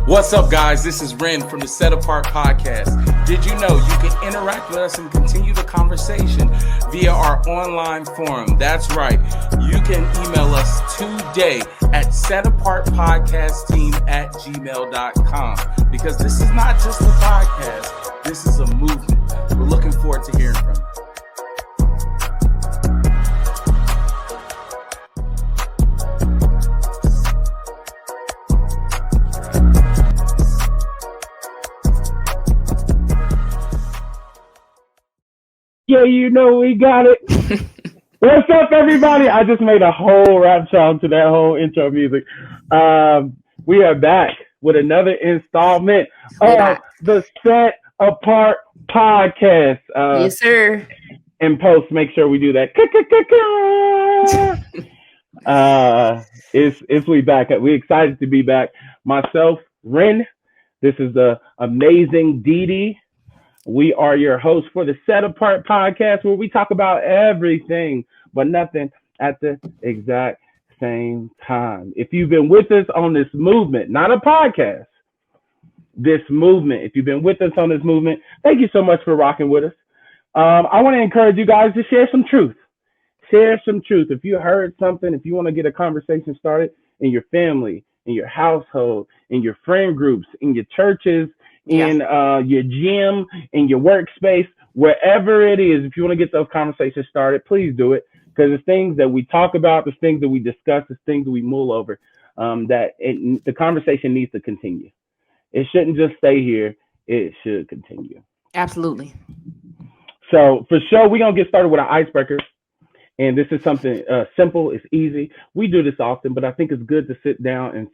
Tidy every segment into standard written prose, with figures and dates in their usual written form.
What's up, guys? This is Ren from the Set Apart Podcast. Did you know you can interact with us and continue the conversation via our online forum? That's right. You can email us today at setapartpodcastteam@gmail.com, because this is not just a podcast. This is a movement. We're looking forward to hearing from you. Yeah, you know we got it. What's up, everybody? I just made a whole rap song to that whole intro music. We are back with another installment of the Set Apart Podcast. Yes, sir. In post, make sure we do that. It's we back. We excited to be back. Myself, Ren. This is the amazing Didi. We are your hosts for the Set Apart Podcast, where we talk about everything but nothing at the exact same time. If you've been with us on this movement, not a podcast, this movement, if you've been with us on this movement, thank you so much for rocking with us. I want to encourage you guys to share some truth. Share some truth. If you heard something, if you want to get a conversation started in your family, in your household, in your friend groups, in your churches, in your gym, in your workspace, wherever it is, if you want to get those conversations started, please do it. Because the things that we talk about, the things that we discuss, the things that we mull over, the conversation needs to continue. It shouldn't just stay here. It should continue. Absolutely. So for sure, we're going to get started with an icebreaker. And this is something simple. It's easy. We do this often, but I think it's good to sit down and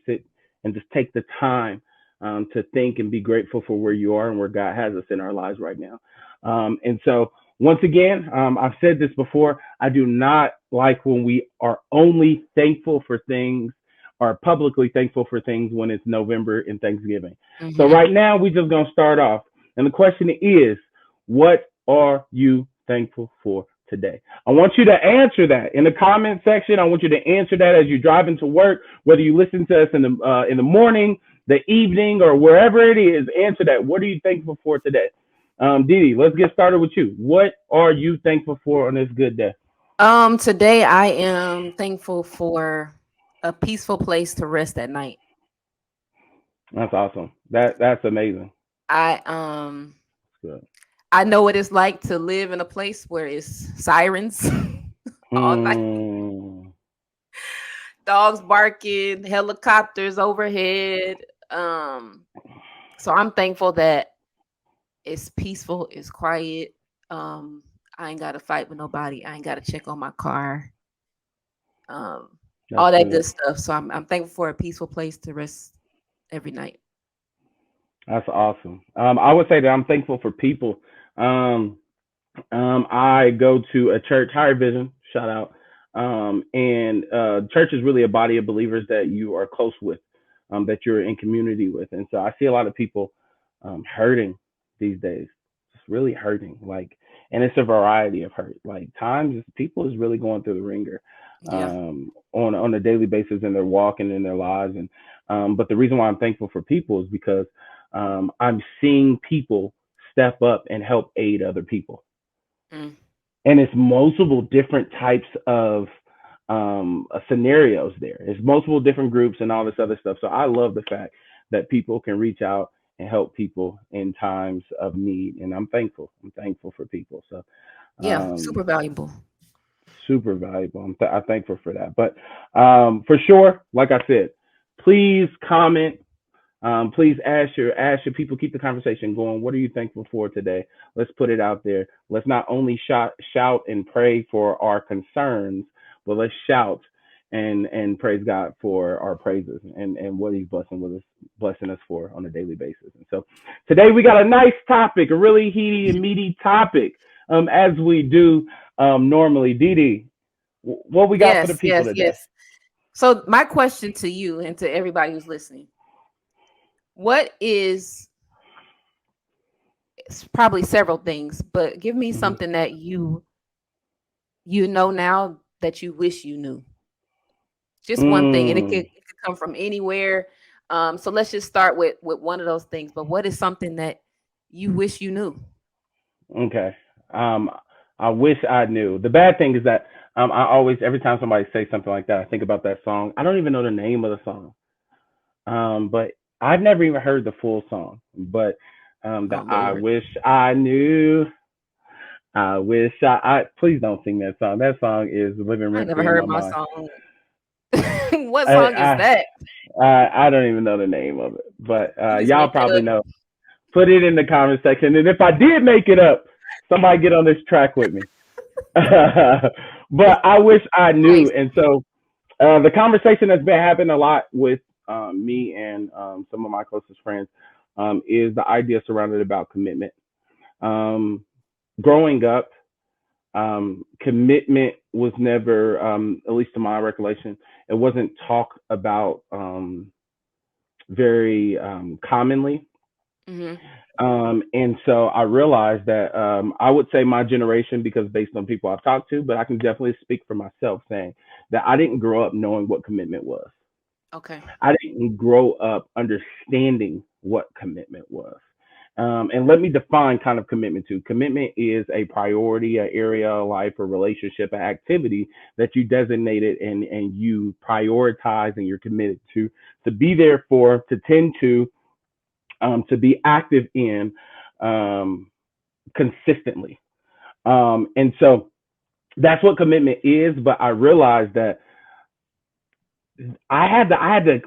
just take the time to think and be grateful for where you are and where God has us in our lives right now. And so once again, I've said this before, I do not like when we are only thankful for things or publicly thankful for things when it's November and Thanksgiving. Mm-hmm. So right now, we're just going to start off. And the question is, what are you thankful for today? I want you to answer that in the comment section. I want you to answer that as you're driving to work, whether you listen to us in the morning, the evening, or wherever it is. Answer that. What are you thankful for today? Didi, let's get started with you. What are you thankful for on this good day? Today I am thankful for a peaceful place to rest at night. That's awesome. That's amazing. I know what it's like to live in a place where it's sirens all night. Dogs barking, helicopters overhead. So I'm thankful that it's peaceful, it's quiet. I ain't got to fight with nobody. I ain't got to check on my car. All that good stuff. So I'm thankful for a peaceful place to rest every night. That's awesome. I would say that I'm thankful for people. I go to a church, Higher Vision, shout out. And church is really a body of believers that you are close with, that you're in community with. And so I see a lot of people hurting these days, just really hurting. And it's a variety of hurt. Times people is really going through the ringer on a daily basis in their walk and in their lives. And but the reason why I'm thankful for people is because I'm seeing people step up and help aid other people. And it's multiple different types of scenarios there. It's multiple different groups and all this other stuff. So I love the fact that people can reach out and help people in times of need. And I'm thankful. I'm thankful for people. So super valuable. Super valuable. I'm thankful for that. But for sure, like I said, please comment. Please ask your people, keep the conversation going. What are you thankful for today? Let's put it out there. Let's not only shout and pray for our concerns, but let's shout and praise God for our praises and what he's blessing us for on a daily basis. And so today we got a nice topic, a really heaty and meaty topic, as we do normally. Didi, what we got for the people today? Yes. So my question to you and to everybody who's listening, what is, it's probably several things, but give me something that you know now that you wish you knew. Just one thing, and it could come from anywhere. So let's just start with one of those things. But what is something that you wish you knew? Okay. I wish I knew. The bad thing is that I always, every time somebody says something like that, I think about that song. I don't even know the name of the song. But I've never even heard the full song. But Oh I Lord, wish I knew. I wish I please don't sing that song. That song is living I rent never free in heard my my mind. song. What song is I, that? I don't even know the name of it, but You just y'all make it probably up. know. Put it in the comment section, and if I did make it up, somebody get on this track with me. But I wish I knew, Nice. and so the conversation that's been happening a lot with me and some of my closest friends is the idea surrounded about commitment. Um, Growing up, commitment was never, at least to my recollection, it wasn't talked about very commonly. Hmm. And so I realized that I would say my generation, because based on people I've talked to, but I can definitely speak for myself saying that I didn't grow up knowing what commitment was. Okay. I didn't grow up understanding what commitment was. And let me define kind of commitment to. Commitment is a priority, an area of life, a relationship, an activity that you designated and you prioritize and you're committed to be there for, to tend to be active in um, consistently. And so that's what commitment is. But I realized that I had to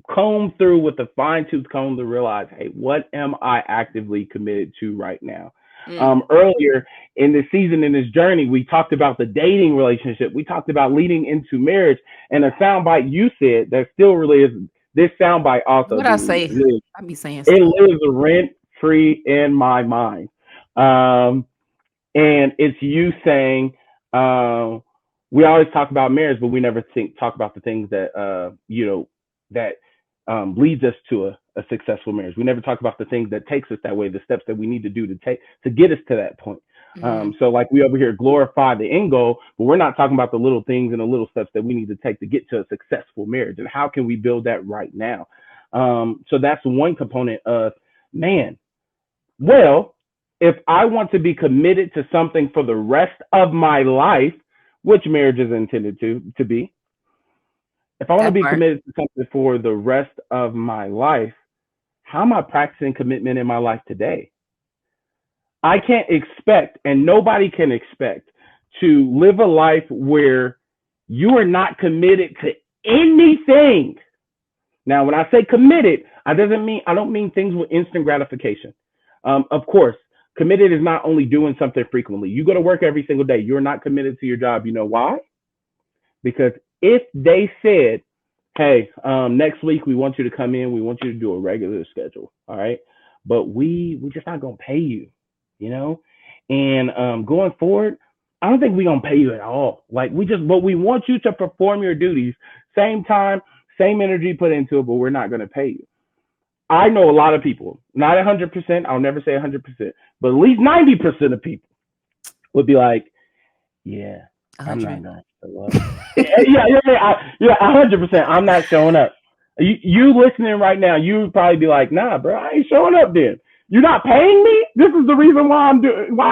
comb through with a fine tooth comb to realize, hey, what am I actively committed to right now? Mm. Earlier in this season, in this journey, we talked about the dating relationship. We talked about leading into marriage, and a soundbite you said that still really is. This soundbite also What I say? I be saying it stuff. lives rent free in my mind. Um, and it's you saying, we always talk about marriage, but we never talk about the things that, that leads us to a successful marriage. We never talk about the things that takes us that way, the steps that we need to do to get us to that point. Hmm. So like we over here glorify the end goal, but we're not talking about the little things and the little steps that we need to take to get to a successful marriage. And how can we build that right now? So that's one component of, man, well, if I want to be committed to something for the rest of my life, which marriage is intended to be, if I want to That be part. committed to something for the rest of my life, how am I practicing commitment in my life today? I can't expect, and nobody can expect, to live a life where you are not committed to anything. Now, when I say committed, I don't mean things with instant gratification. Of course, committed is not only doing something frequently. You go to work every single day. You're not committed to your job. You know why? Because if they said, "Hey, next week we want you to come in. We want you to do a regular schedule, all right? But we just not gonna pay you, you know. And going forward, I don't think we're gonna pay you at all. Like but we want you to perform your duties, same time, same energy put into it, but we're not gonna pay you." I know a lot of people, not 100%. I'll never say 100%, but at least 90% of people would be like, "Yeah, I'm not 100. gonna show up." Yeah, 100%. I'm not showing up. You listening right now, you would probably be like, "Nah, bro, I ain't showing up. Then you're not paying me. This is the reason why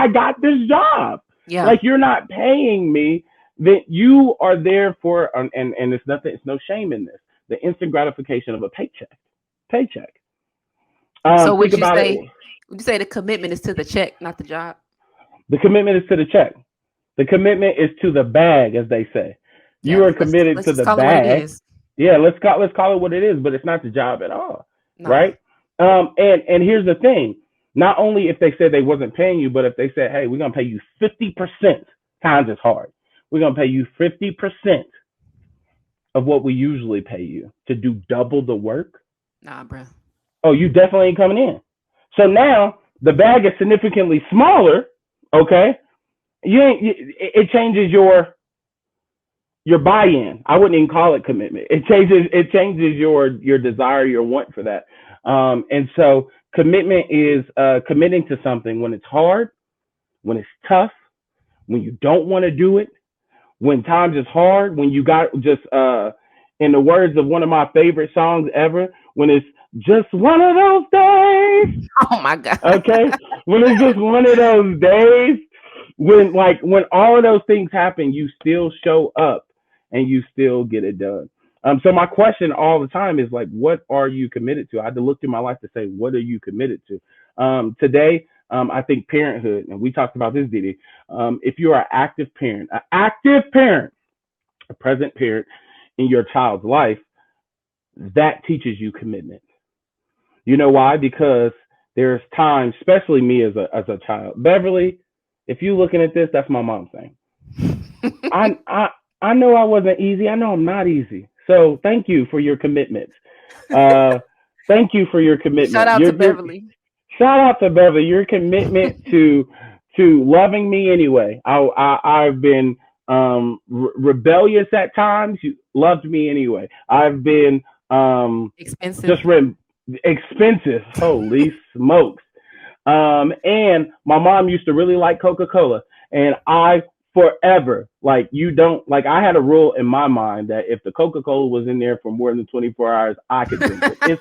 I got this job. Yeah. Like you're not paying me. Then you are there for, and it's nothing. It's no shame in this. The instant gratification of a paycheck. So Think about it. would you say the commitment is to the check, not the job? The commitment is to the check. The commitment is to the bag, as they say. Yeah. You are Let's committed let's to just the call it what it bag. is. Yeah, let's call it what it is, but it's not the job at all, No. right? And here's the thing: not only if they said they wasn't paying you, but if they said, "Hey, we're gonna pay you 50% times as hard. We're gonna pay you 50% of what we usually pay you to do double the work." Nah, bro. Oh, you definitely ain't coming in. So now the bag is significantly smaller. Okay, it changes your buy-in. I wouldn't even call it commitment. It changes your desire, your want for that. And so commitment is committing to something when it's hard, when it's tough, when you don't want to do it, when times is hard, when you got just in the words of one of my favorite songs ever, when it's just one of those days, Oh my God. okay? When it's just one of those days, when all of those things happen, you still show up and you still get it done. So my question all the time is like, what are you committed to? I had to look through my life to say, what are you committed to? Today, I think parenthood, and we talked about this, Didi. If you are an active parent, a present parent in your child's life, that teaches you commitment. You know why? Because there's times, especially me as a child. Beverly, if you looking at this, that's my mom saying. I know I wasn't easy. I know I'm not easy. So thank you for your commitment. Thank you for your commitment. Shout out to Beverly. Shout out to Beverly. Your commitment to loving me anyway. I've been rebellious at times. You loved me anyway. I've been expensive. Expensive. Holy smokes. And my mom used to really like Coca-Cola, and I forever, like, you don't, like, I had a rule in my mind that if the Coca-Cola was in there for more than 24 hours, I could drink it.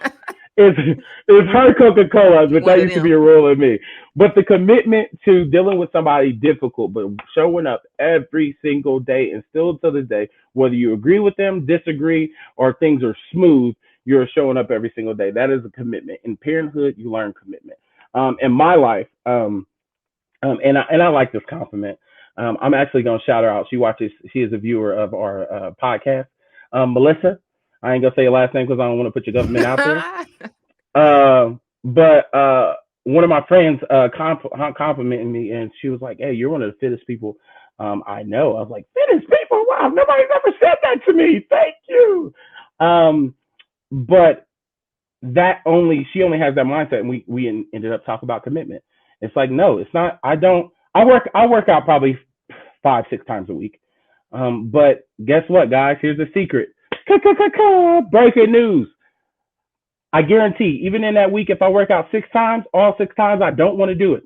It's her Coca-Cola, but that used to be a rule in me. But the commitment to dealing with somebody difficult, but showing up every single day, and still to this day, whether you agree with them, disagree, or things are smooth, you're showing up every single day. That is a commitment. In parenthood, you learn commitment. In my life, and I like this compliment. I'm actually going to shout her out. She is a viewer of our podcast. Melissa, I ain't going to say your last name because I don't want to put your government out there. But one of my friends complimented me, and she was like, "Hey, you're one of the fittest people I know." I was like, "Fittest people? Wow, nobody's ever said that to me. Thank you." But she only has that mindset, and we ended up talking about commitment. It's like, no, it's not. I work out probably 5-6 times a week. But guess what, guys? Here's the secret. Breaking news. I guarantee, even in that week, if I work out 6 times, all 6 times, I don't want to do it.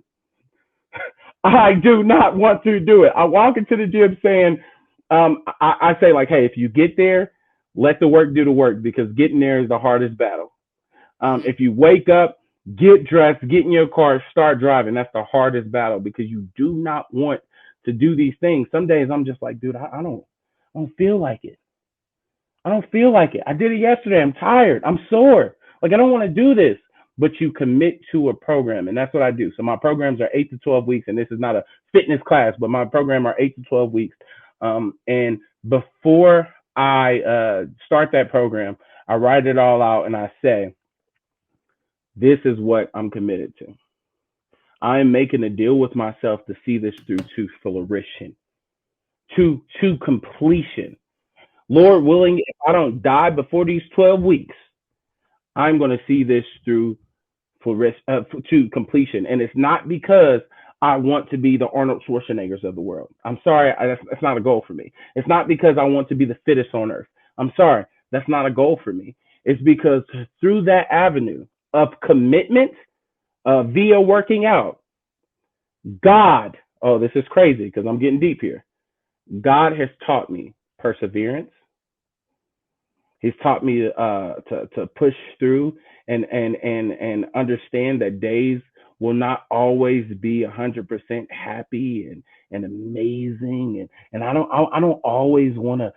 I do not want to do it. I walk into the gym saying, I say, like, hey, if you get there, let the work do the work, because getting there is the hardest battle. If you wake up, get dressed, get in your car, start driving, that's the hardest battle, because you do not want to do these things. Some days I'm just like, dude, I don't feel like it. I don't feel like it. I did it yesterday. I'm tired. I'm sore. Like, I don't want to do this. But you commit to a program, and that's what I do. So my programs are 8 to 12 weeks, and this is not a fitness class, but my program are 8 to 12 weeks. And before I start that program, I write it all out, and I say, this is what I'm committed to. I am making a deal with myself to see this through to fruition, to completion. Lord willing, if I don't die before these 12 weeks, I'm going to see this through to completion. And it's not because I want to be the Arnold Schwarzeneggers of the world. I'm sorry, that's not a goal for me. It's not because I want to be the fittest on earth. I'm sorry, that's not a goal for me. It's because through that avenue of commitment, via working out, God, oh, this is crazy because I'm getting deep here. God has taught me perseverance. He's taught me to push through and understand that days will not always be 100% happy and amazing. And I don't always want to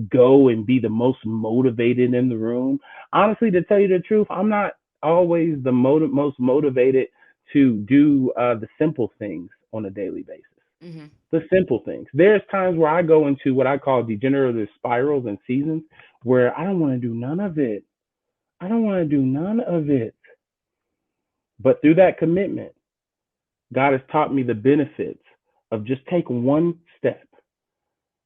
go and be the most motivated in the room. Honestly, to tell you the truth, I'm not always the most motivated to do the simple things on a daily basis. Mm-hmm. The simple things. There's times where I go into what I call degenerative spirals and seasons where I don't want to do none of it. I don't want to do none of it. But through that commitment, God has taught me the benefits of just taking one step.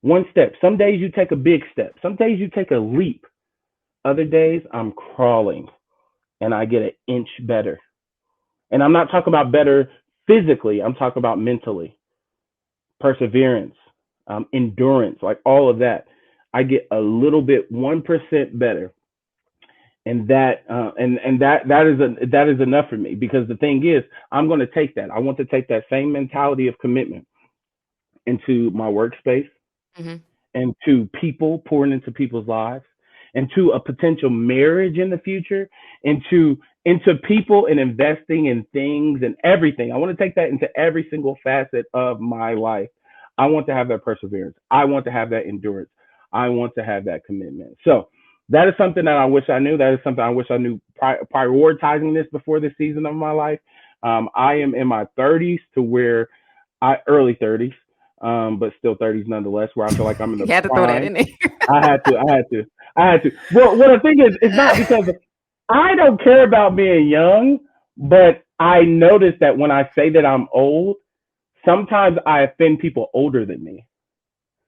One step. Some days you take a big step. Some days you take a leap. Other days I'm crawling and I get an inch better. And I'm not talking about better physically. I'm talking about mentally. Perseverance, endurance, like all of that. I get a little bit 1% better. And that is enough for me, because the thing is, I'm going to take that. I want to take that same mentality of commitment into my workspace, mm-hmm. and to people, pouring into people's lives, into a potential marriage in the future, into people and investing in things and everything. I want to take that into every single facet of my life. I want to have that perseverance. I want to have that endurance. I want to have that commitment. So that is something that I wish I knew. That is something I wish I knew prioritizing this before this season of my life. I am in my 30s to where early 30s, but still 30s nonetheless, where I feel like I'm in the You had to prime. throw that in there. I had to. Well, the thing is, it's not because I don't care about being young, but I notice that when I say that I'm old, sometimes I offend people older than me.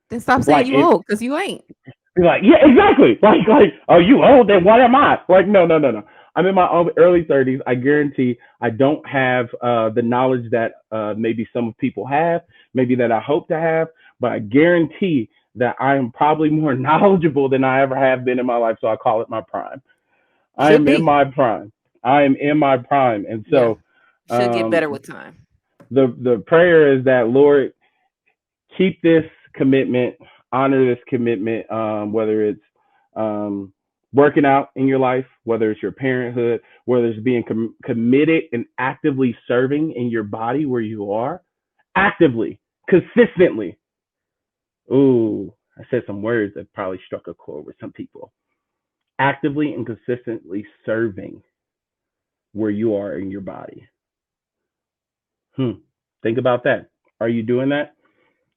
Then stop saying you old, because you ain't. Be like, yeah, exactly. Like, oh, you old? Then what am I? Like, no. I'm in my early 30s. I guarantee I don't have the knowledge that maybe some people have, maybe that I hope to have, but I guarantee that I am probably more knowledgeable than I ever have been in my life. So I call it my prime. I am in my prime. And so should get better with time. The prayer is that, Lord, keep this commitment, honor this commitment, whether it's working out in your life, whether it's your parenthood, whether it's being committed and actively serving in your body where you are, actively, consistently. Ooh, I said some words that probably struck a chord with some people. Actively and consistently serving where you are in your body. Think about that. Are you doing that?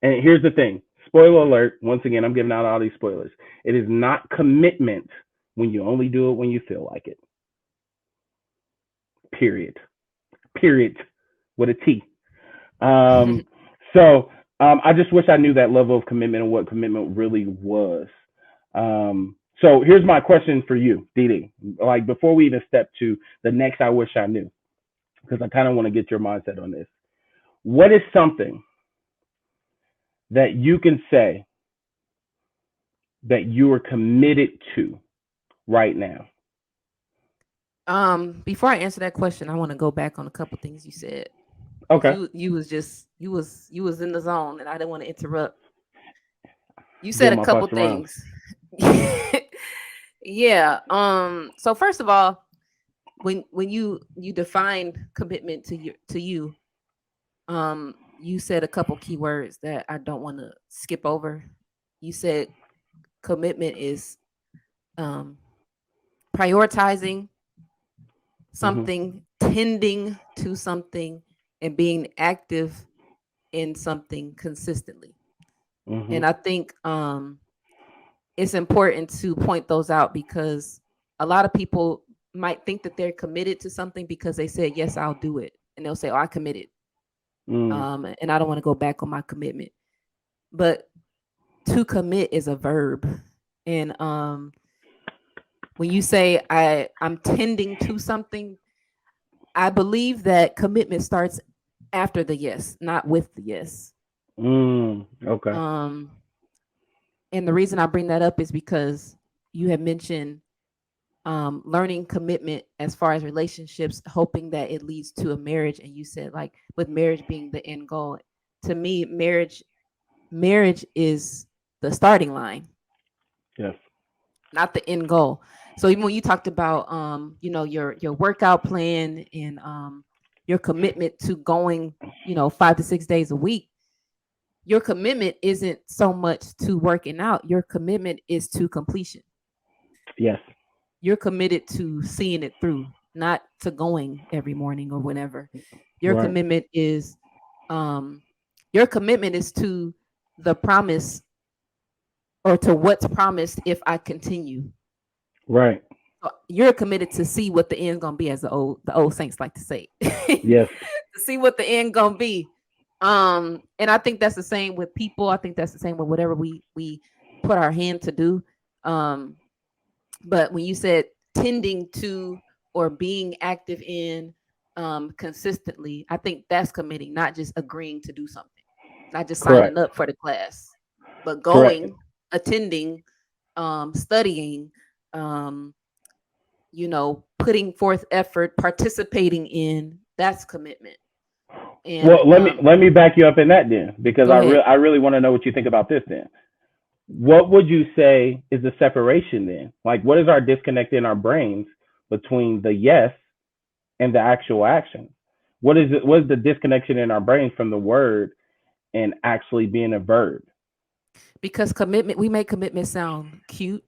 And here's the thing. Spoiler alert. Once again, I'm giving out all these spoilers. It is not commitment when you only do it when you feel like it. Period. With a T. So I just wish I knew that level of commitment and what commitment really was. So here's my question for you, Didi. Like, before we even step to the next, I wish I knew, because I kind of want to get your mindset on this. What is something that you can say that you are committed to right now? Before I answer that question, I want to go back on a couple things you said. Okay. You was in the zone, and I didn't want to interrupt. You said a couple things. Yeah. So first of all, when you defined commitment to you, you said a couple key words that I don't want to skip over. You said commitment is prioritizing something, tending to something, and being active in something consistently. And I think it's important to point those out, because a lot of people might think that they're committed to something because they said, yes, I'll do it. And they'll say, oh, I committed. And I don't want to go back on my commitment. But to commit is a verb. And when you say I'm tending to something, I believe that commitment starts after the yes, not with the yes. Okay. And the reason I bring that up is because you had mentioned learning commitment as far as relationships, hoping that it leads to a marriage. And you said, like, with marriage being the end goal. To me, marriage is the starting line. Yes. Not the end goal. So even when you talked about your workout plan and your commitment to going 5 to 6 days a week, your commitment isn't so much to working out. Your commitment is to completion. Yes. You're committed to seeing it through, not to going every morning or whenever. Your commitment is to the promise, or to what's promised if I continue. Right. So you're committed to see what the end's gonna be, as the old saints like to say. Yes. To see what the end gonna be. And I think that's the same with people. I think that's the same with whatever we put our hand to do. But when you said tending to or being active in consistently, I think that's committing, not just agreeing to do something, not just signing up for the class, but going, attending, studying, putting forth effort, participating in. That's commitment. And, well, let me back you up in that then, because I really want to know what you think about this then. what would you say is the separation then? Like, what is our disconnect in our brains between the yes and the actual action? What is it? What is the disconnection in our brains from the word and actually being a verb? Because we make commitment sound cute,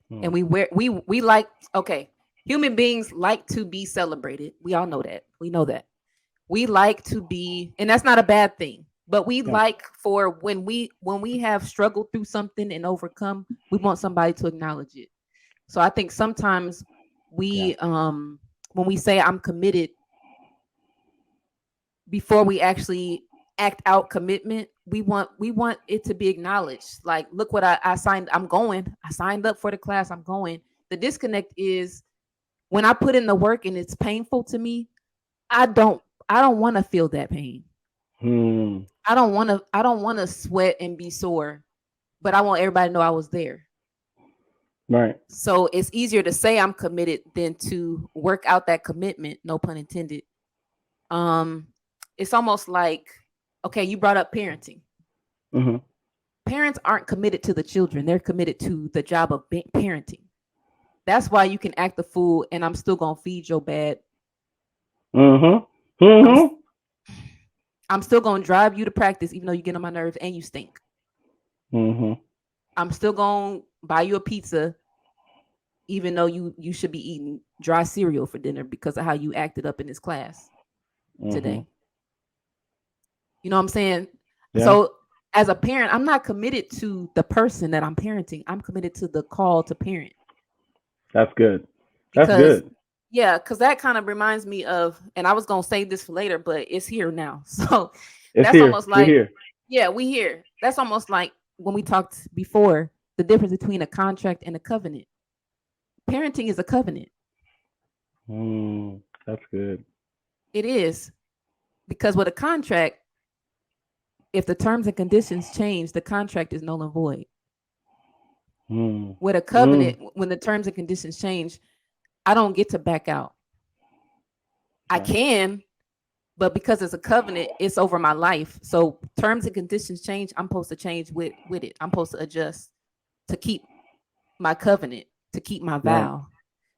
Hmm. and we like, okay, human beings like to be celebrated. We all know that. We know that. We like to be, and that's not a bad thing. But we Yeah. like for when we have struggled through something and overcome, we want somebody to acknowledge it. So I think sometimes we when we say I'm committed, before we actually act out commitment, we want it to be acknowledged. Like, look what I signed. I signed up for the class. I'm going. The disconnect is when I put in the work and it's painful to me, I don't want to feel that pain. Hmm. I don't want to sweat and be sore, but I want everybody to know I was there. Right. So it's easier to say I'm committed than to work out that commitment, no pun intended. It's almost like, okay, you brought up parenting. Mm-hmm. Parents aren't committed to the children. They're committed to the job of parenting. That's why you can act the fool and I'm still going to feed your bad. Mm-hmm. Mm-hmm. I'm still going to drive you to practice, even though you get on my nerves and you stink. Mm-hmm. I'm still going to buy you a pizza, even though you should be eating dry cereal for dinner because of how you acted up in this class today. You know what I'm saying? Yeah. So as a parent, I'm not committed to the person that I'm parenting. I'm committed to the call to parent. That's good. That's good. Yeah, because that kind of reminds me of, and I was going to save this for later, but it's here now. So that's almost like, we're here. Yeah, we here. That's almost like when we talked before, the difference between a contract and a covenant. Parenting is a covenant. That's good. It is. Because with a contract, if the terms and conditions change, the contract is null and void. With a covenant, when the terms and conditions change, I don't get to back out. I can, but because it's a covenant, it's over my life. So terms and conditions change, I'm supposed to change with it. I'm supposed to adjust to keep my covenant, to keep my vow. Right.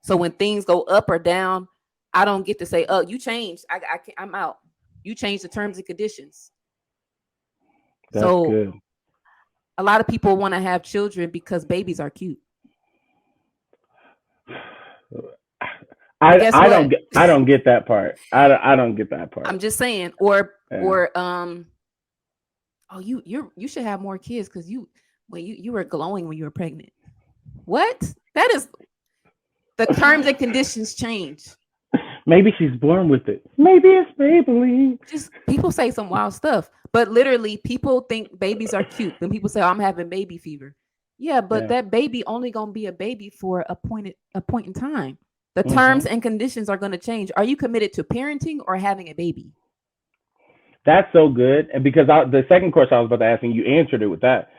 So when things go up or down, I don't get to say, "Oh, you changed. I'm out. You changed the terms and conditions." That's so good. A lot of people want to have children because babies are cute. I don't get that part. I don't get that part. I'm just saying, or oh, you should have more kids because you were glowing when you were pregnant. What? That is, the terms and conditions change. Maybe she's born with it. Maybe it's Maybelline. Just people say some wild stuff, but literally people think babies are cute. When people say, "Oh, I'm having baby fever," yeah, but that baby only gonna be a baby for a point in time. The terms and conditions are going to change. Are you committed to parenting or having a baby? That's so good. And because the second question I was about to ask, and you answered it with that,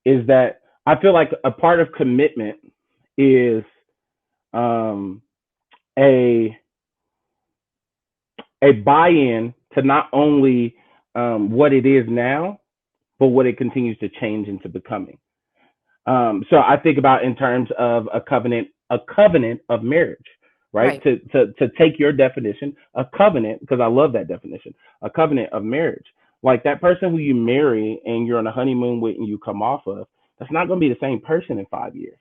is that I feel like a part of commitment is a buy-in to not only what it is now, but what it continues to change into becoming. So I think about in terms of a covenant of marriage. Right? To take your definition, a covenant, because I love that definition, a covenant of marriage. Like that person who you marry and you're on a honeymoon with and you come off of, that's not going to be the same person in 5 years.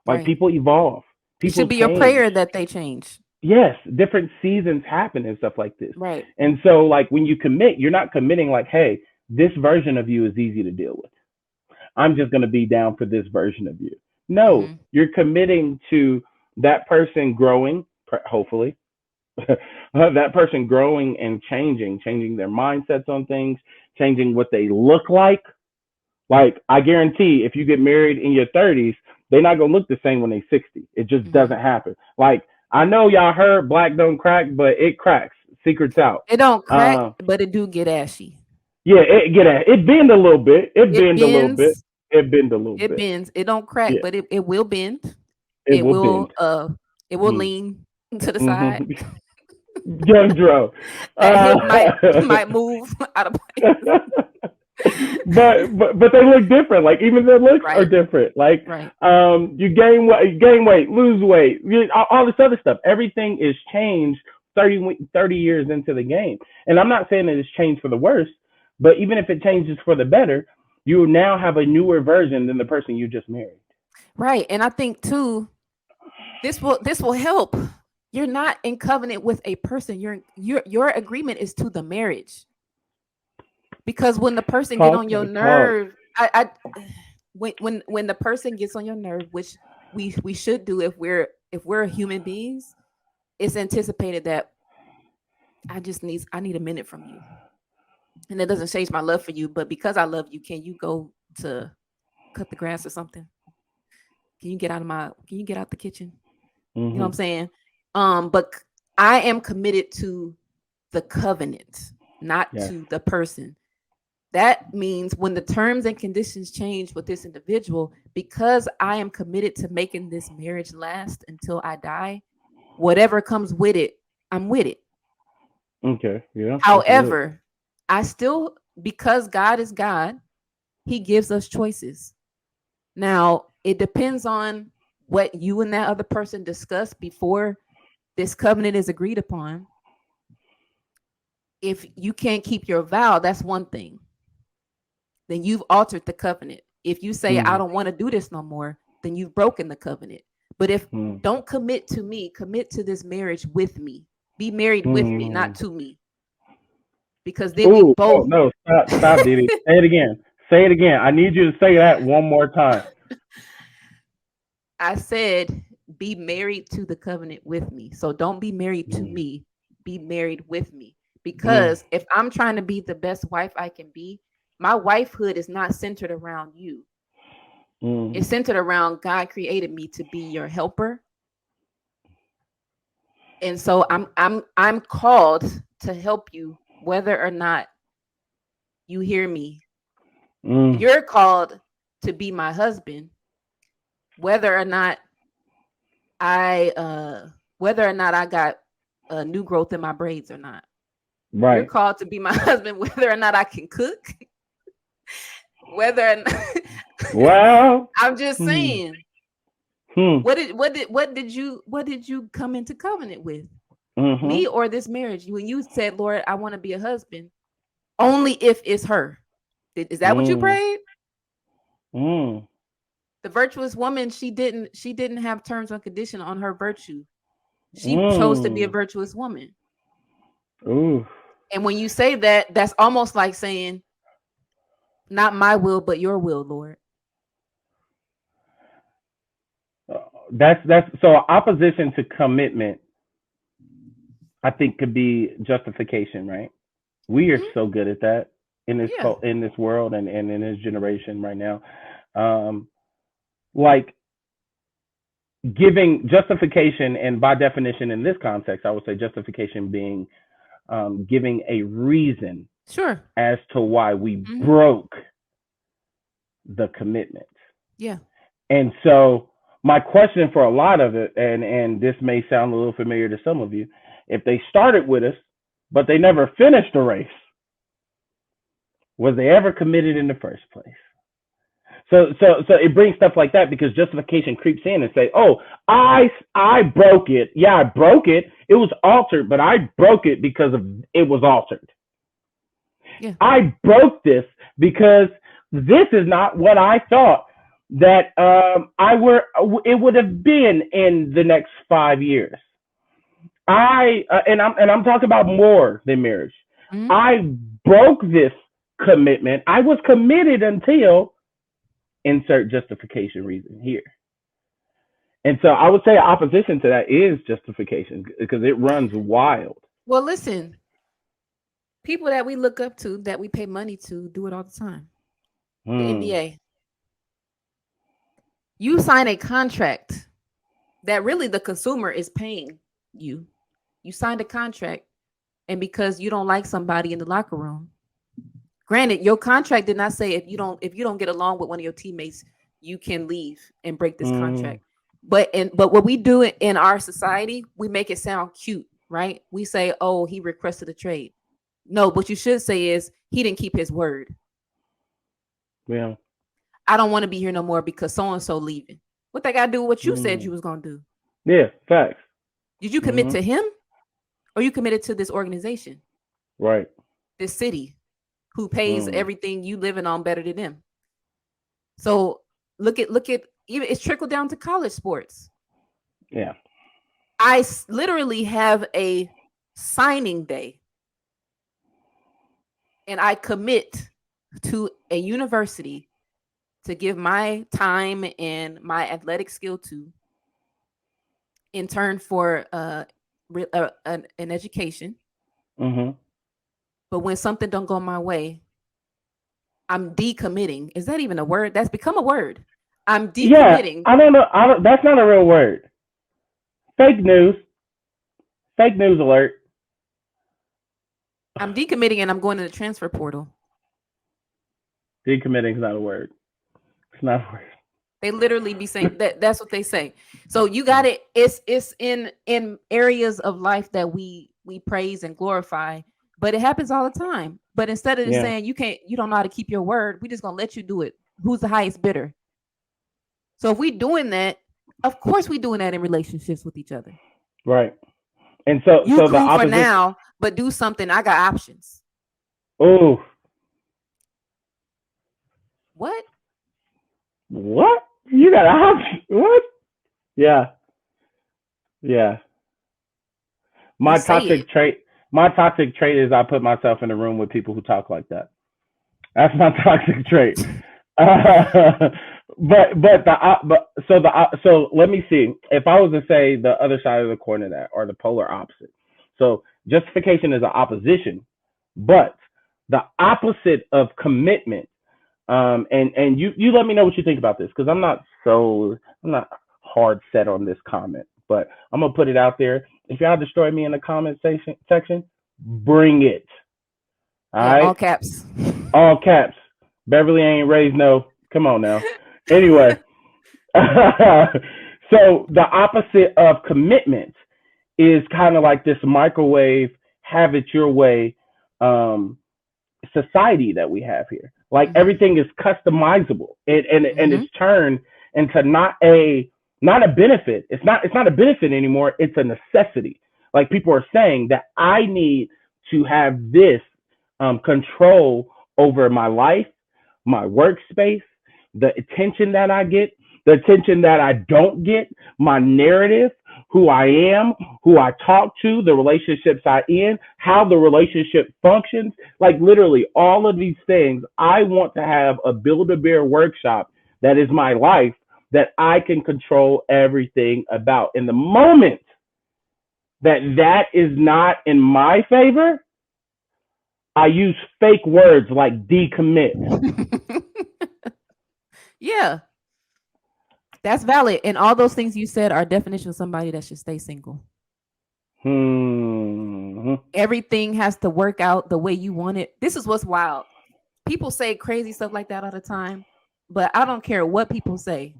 Like people evolve. It should be your prayer that they change. Yes, different seasons happen and stuff like this. Right. And so like when you commit, you're not committing like, hey, this version of you is easy to deal with. I'm just going to be down for this version of you. No, you're committing to that person growing, hopefully, that person growing and changing their mindsets on things, changing what they look like. Like, I guarantee if you get married in your 30s, they're not going to look the same when they're 60. It just doesn't happen. Like, I know y'all heard black don't crack, but it cracks. Secret's out. It don't crack, but it do get ashy. Yeah, it bend a little bit. It bends a little bit. It bend a little bit. It bends. It don't crack, but it will bend. It will bend. It will lean to the side. Young Dro. That hip might move out of place. but they look different. Like even their looks are different. Like you gain weight, lose weight, all this other stuff. Everything is changed 30 years into the game. And I'm not saying that it's changed for the worse, but even if it changes for the better, you now have a newer version than the person you just married. Right. And I think too, this will help. You're not in covenant with a person. Your agreement is to the marriage. Because when the person get on your nerve, when the person gets on your nerve, which we should do if we're human beings, it's anticipated that I need a minute from you. And it doesn't change my love for you, but because I love you, can you go to cut the grass or something? Can you get out the kitchen? Mm-hmm. You know what I'm saying? But I am committed to the covenant, not to the person. That means when the terms and conditions change with this individual, because I am committed to making this marriage last until I die, whatever comes with it, I'm with it. Okay. Yeah. However, I still, because God is God, He gives us choices. Now, it depends on what you and that other person discussed before this covenant is agreed upon. If you can't keep your vow, that's one thing. Then you've altered the covenant. If you say, I don't want to do this no more, then you've broken the covenant. But if don't commit to me, commit to this marriage with me. Be married with me, not to me. Because then we both. Oh, no, stop, Didi. Say it again. I need you to say that one more time. I said, be married to the covenant with me. So don't be married to me. Be married with me. Because if I'm trying to be the best wife I can be, my wifehood is not centered around you. It's centered around God created me to be your helper. And so I'm called to help you, whether or not you hear me. You're called to be my husband, whether or not I got a new growth in my braids or not. Right. You're called to be my husband, whether or not I can cook. Whether or not well, I'm just saying. What did you come into covenant with? Me or this marriage? When you said, Lord, I want to be a husband, only if it's her. Is that what you prayed? The virtuous woman, she didn't have terms and condition on her virtue. She chose to be a virtuous woman. Ooh. And when you say that, that's almost like saying, not my will, but your will, Lord. That's so opposition to commitment, I think, could be justification, right? We are so good at that in this world and in this generation right now. Like giving justification, and by definition in this context, I would say justification being giving a reason as to why we broke the commitment. Yeah. And so my question for a lot of it, and this may sound a little familiar to some of you, if they started with us, but they never finished the race, was they ever committed in the first place? So it brings stuff like that, because justification creeps in and say, oh, I broke it. Yeah, I broke it. It was altered, but I broke it because it was altered. Yeah. I broke this because this is not what I thought that it would have been in the next 5 years. I'm talking about more than marriage. I broke this commitment. I was committed until insert justification reason here. And so I would say opposition to that is justification, because it runs wild. Well, listen, people that we look up to, that we pay money to, do it all the time. The NBA. You sign a contract that really the consumer is paying you. You signed a contract, and because you don't like somebody in the locker room, granted, your contract did not say if you don't get along with one of your teammates, you can leave and break this contract. But what we do in our society, we make it sound cute, right? We say, oh, he requested a trade. No, what you should say is he didn't keep his word. Yeah. I don't want to be here no more because so and so leaving. What they got to do with what you said you was gonna do? Yeah. Facts. Did you commit to him, or you committed to this organization, Right. this city, who pays everything you living on better than them? So look at even it's trickled down to college sports. Yeah. I literally have a signing day, and I commit to a university to give my time and my athletic skill to, in turn for an education. But when something don't go my way, I'm decommitting. Is that even a word? That's become a word. I'm decommitting. Yeah, I don't know. That's not a real word. Fake news. Fake news alert. I'm decommitting and I'm going to the transfer portal. Decommitting is not a word. It's not a word. They literally be saying that. That's what they say. So you got it. It's in areas of life that we praise and glorify, but it happens all the time. But instead of just saying you don't know how to keep your word, we just gonna let you do it. Who's the highest bidder? So if we doing that, of course we doing that in relationships with each other. Right. And so you so cool the opposite for now, but do something. I got options. Oh. What? You got options? What? Yeah. Yeah. My toxic trait is I put myself in a room with people who talk like that. That's my toxic trait. So let me see. If I was to say the other side of the coin of that, or the polar opposite. So justification is an opposition, but the opposite of commitment. And you let me know what you think about this, because I'm not hard set on this comment, but I'm gonna put it out there. If y'all destroy me in the comment section, bring it. All right, all caps. All caps. Beverly ain't raised no. Come on now. Anyway, so the opposite of commitment is kind of like this microwave, have it your way society that we have here. Like everything is customizable, and it's turned into not a benefit. It's not a benefit anymore. It's a necessity. Like people are saying that I need to have this control over my life, my workspace, the attention that I get, the attention that I don't get, my narrative, who I am, who I talk to, the relationships I in, how the relationship functions, like literally all of these things. I want to have a Build-A-Bear workshop that is my life, that I can control everything about. In the moment that is not in my favor, I use fake words like decommit. Yeah. That's valid. And all those things you said are definition of somebody that should stay single. Everything has to work out the way you want it. This is what's wild. People say crazy stuff like that all the time, but I don't care what people say.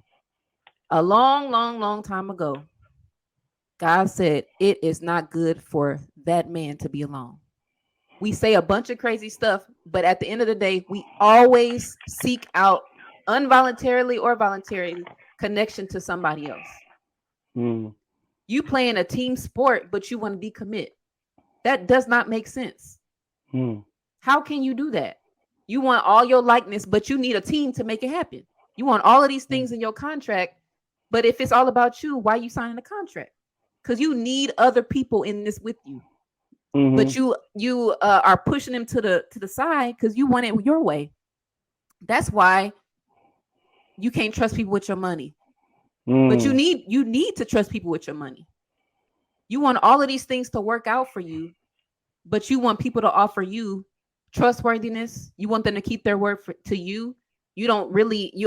A long, long, long time ago, God said it is not good for that man to be alone. We say a bunch of crazy stuff, but at the end of the day, we always seek out, involuntarily or voluntarily, connection to somebody else. You playing a team sport, but you want to decommit. That does not make sense. How can you do that? You want all your likeness, but you need a team to make it happen. You want all of these things in your contract, but if it's all about you, why are you signing the contract? Because you need other people in this with you. But you are pushing them to the side because you want it your way. That's why you can't trust people with your money. But you need to trust people with your money. You want all of these things to work out for you, but you want people to offer you trustworthiness. You want them to keep their word to you. You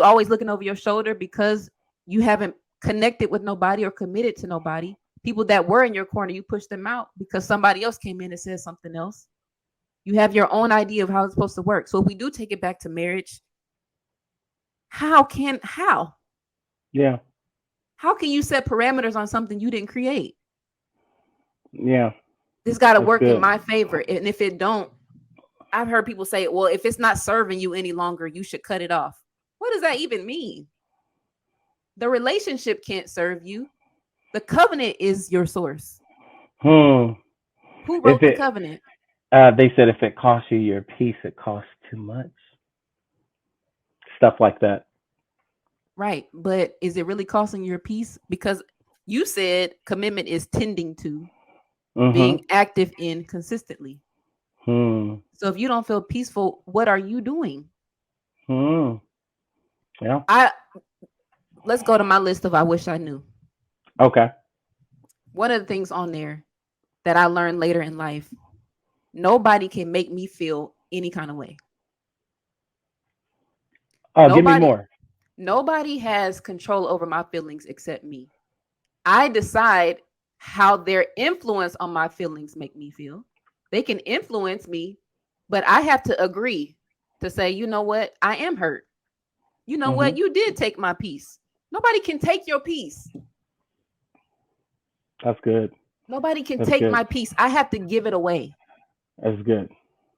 always looking over your shoulder because you haven't connected with nobody or committed to nobody. People that were in your corner, you push them out because somebody else came in and said something else. You have your own idea of how it's supposed to work. So if we do take it back to marriage, how? Yeah. How can you set parameters on something you didn't create? Yeah. This got to work in my favor. And if it don't, I've heard people say, well, if it's not serving you any longer, you should cut it off. What does that even mean? The relationship can't serve you. The covenant is your source. Who wrote the covenant? They said if it costs you your peace, it costs too much. Stuff like that. Right. But is it really costing your peace? Because you said commitment is tending to being active in consistently. So if you don't feel peaceful, what are you doing? Yeah. Let's go to my list of I wish I knew. Okay. One of the things on there that I learned later in life, nobody can make me feel any kind of way. Oh, give me more. Nobody has control over my feelings except me. I decide how their influence on my feelings make me feel. They can influence me, but I have to agree to say, you know what? I am hurt. You know what? You did take my peace. Nobody can take your peace. That's good. Nobody can take my peace. I have to give it away. That's good.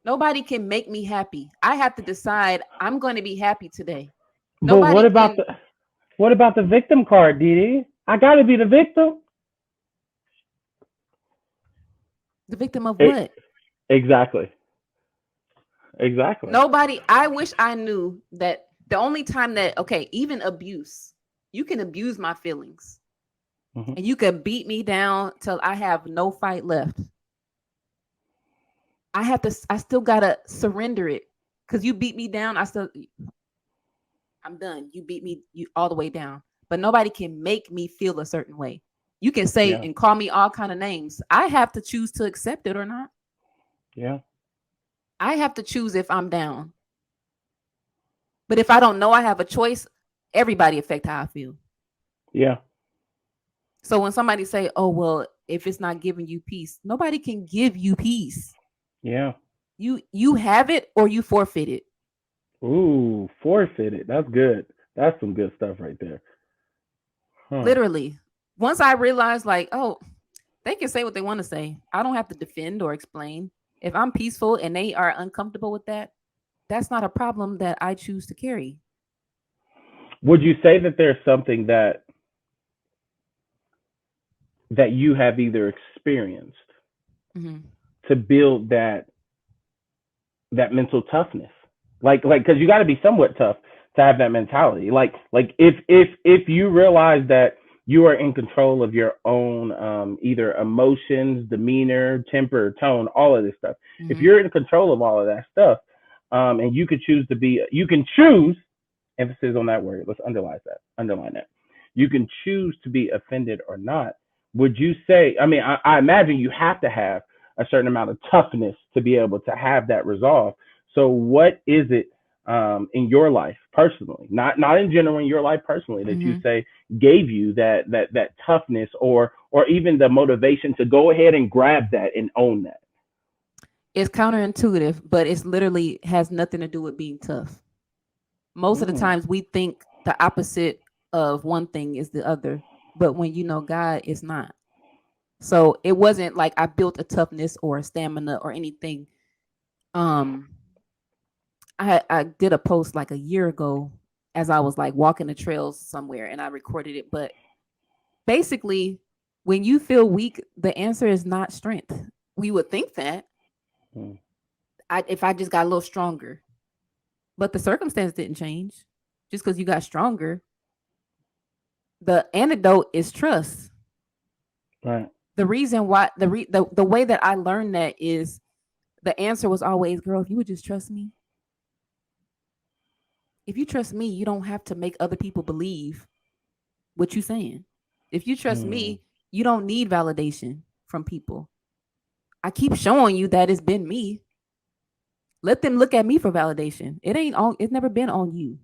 Nobody can make me happy. I have to decide I'm going to be happy today. But what about the victim card, Didi? I got to be the victim. The victim of what? Exactly. Nobody. I wish I knew that the only time that, okay, even abuse, you can abuse my feelings and you can beat me down till I have no fight left. I still got to surrender it because you beat me down. I'm done. You beat me all the way down, but nobody can make me feel a certain way. You can say and call me all kind of names. I have to choose to accept it or not. Yeah. I have to choose if I'm down. But if I don't know I have a choice, everybody affect how I feel. Yeah. So when somebody say, oh, well, if it's not giving you peace, nobody can give you peace. Yeah. You have it or you forfeit it. Ooh, forfeit it. That's good. That's some good stuff right there. Literally. Once I realized like, oh, they can say what they want to say. I don't have to defend or explain. If I'm peaceful and they are uncomfortable with that, that's not a problem that I choose to carry. Would you say that there's something that you have either experienced to build that mental toughness? Like, because you got to be somewhat tough to have that mentality. Like if you realize that you are in control of your own either emotions, demeanor, temper, tone, all of this stuff. If you're in control of all of that stuff, and you can choose, emphasis on that word. Let's underline that. You can choose to be offended or not. Would you say, I mean, I imagine you have to have a certain amount of toughness to be able to have that resolve. So what is it in your life personally, not in general, in your life personally, that you say gave you that toughness or even the motivation to go ahead and grab that and own that? It's counterintuitive, but it's literally has nothing to do with being tough. Most of the times we think the opposite of one thing is the other, but when you know God, it's not. So it wasn't like I built a toughness or a stamina or anything. I did a post like a year ago as I was like walking the trails somewhere and I recorded it. But basically, when you feel weak, the answer is not strength. We would think that if I just got a little stronger, but the circumstance didn't change just because you got stronger. The antidote is trust. Right. The reason why the way that I learned that is the answer was always, girl, if you would just trust me. If you trust me, you don't have to make other people believe what you're saying. If you trust me, you don't need validation from people. I keep showing you that it's been me. Let them look at me for validation. It's never been on you.